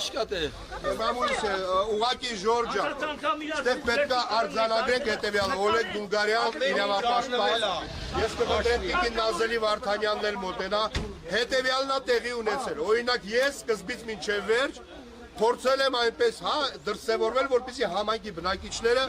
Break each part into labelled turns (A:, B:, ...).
A: Աշկատ է։
B: Մամուլիս է, ուղակի Ժորջա, ստեղ պետք է արձանագրենք հետևյալը, Օլեգ Դուլգարյան, իրավապաշտպան, ես կմտրեմ Տիկին Նազելի Վարդանյանն էլ մոտենա, հետևյալն է տեղի ունեցել, օրինակ ես սկզբից մինչև վերջ փորձել եմ այնպես դրսևորվել, որպեսզի համայնքի բնակիչները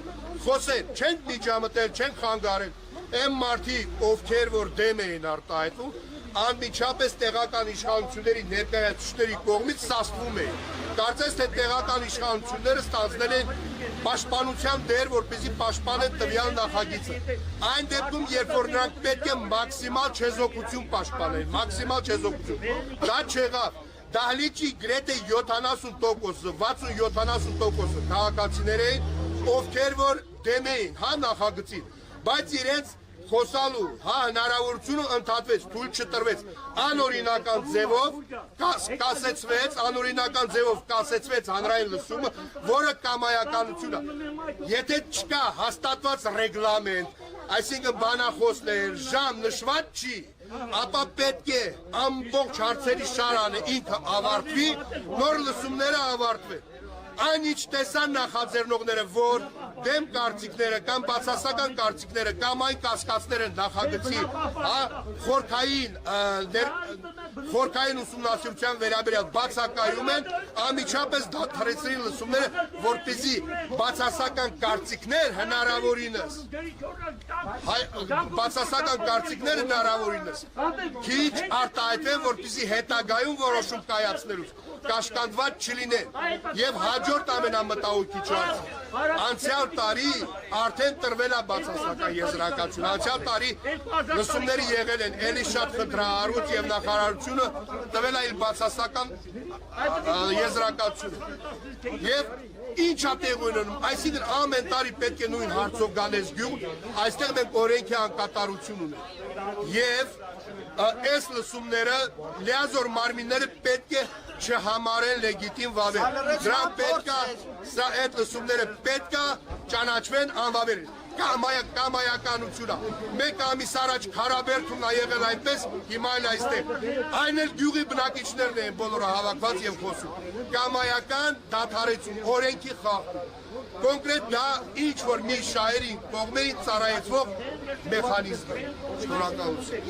B: խոսեն, չեն միջամտել, չեն խանգարել, այն մարդիկ, ովքեր որ դեմ էին արտահայտվում, անմիջապես տեղական իշխանությունների ներկայացուցիչների կողմից սաստվում էին։ Կարծես թե տեղական իշխանությունները ստանձնել են պաշտպանության դեր, որպեսզի պաշտպանեն տվյալ նախագիծը։ Այն դեպքում, երբ որ նրանք պետք է մաքսիմալ չեզոքություն պաշտպանեն, մաքսիմալ չեզոքություն, դա չեղավ։ Դահլիճի գրեթե 70%-ը, 60-70%-ը քաղաքացիներ էին, ովքեր որ դեմ էին նախագծին, բայց իրենց խոսալու հնարավորությունը ընդհատվեց, թույլ չտրվեց, անօրինական ձևով կասեցվեց հանրային լսումը, որը կամայականություն է։ Եթե չկա հաստատված ռեգլամենտ, այսինքն բանախոսներ, ժամ նշված չի, ապա պետք է ամբողջ հարցերի շարանը ինքը ավարտվի, նոր լսումները ավարտվեն։ Այն ինչ տեսան նախաձեռնողները, որ դեմ կարծիքները կամ բացասական կարծիքները կամ այն կասկածները նախագծի խորքային ուսումնասիրության վերաբերյալ բացակայում են, անմիջապես դադարեցրին լսումները, որպեսզի բացասական կարծիքներ հնարավորինս քիչ արտահայտվեն, որպեսզի հետագայում որոշում կայացնելուց կաշկանդված չլինեն եւ հաջորդ ամենամտահոգիչ հարցը անցյալ տարի արդեն տրվել է բացասական եզրակացություն, անցյալ տարի լսումները եղել են էլի շատ խնդրահարույց եւ նախարարությունը տվել է իր բացասական եզրակացությունը եւ ինչ է տեղ ունենում, այսինքն ամեն տարի պետք է նույն հարցով գալես գյուղ, այստեղ մենք օրենքի անկատարություն ունենք եւ այս լսումները լիազոր մարմինները պետք է չհամարեն լեգիտիմ վավեր, դրան պետք է, սա այդ լսումները պետք է ճանաչվեն անվավեր, կամայականություն է, մեկ ամիս առաջ Քարաբերդումն է եղել այնպես, հիմա էլ այստեղ, այն էլ գյուղի բնակիչներն են բոլորը հավաքված եւ խոսում, կամայական դադարեցում, օրենքի խախտում, կոնկրետ դա ինչ որ մի շահերի կողմերից ծառայեցվող մեխանիզմ է, շնորհակալություն։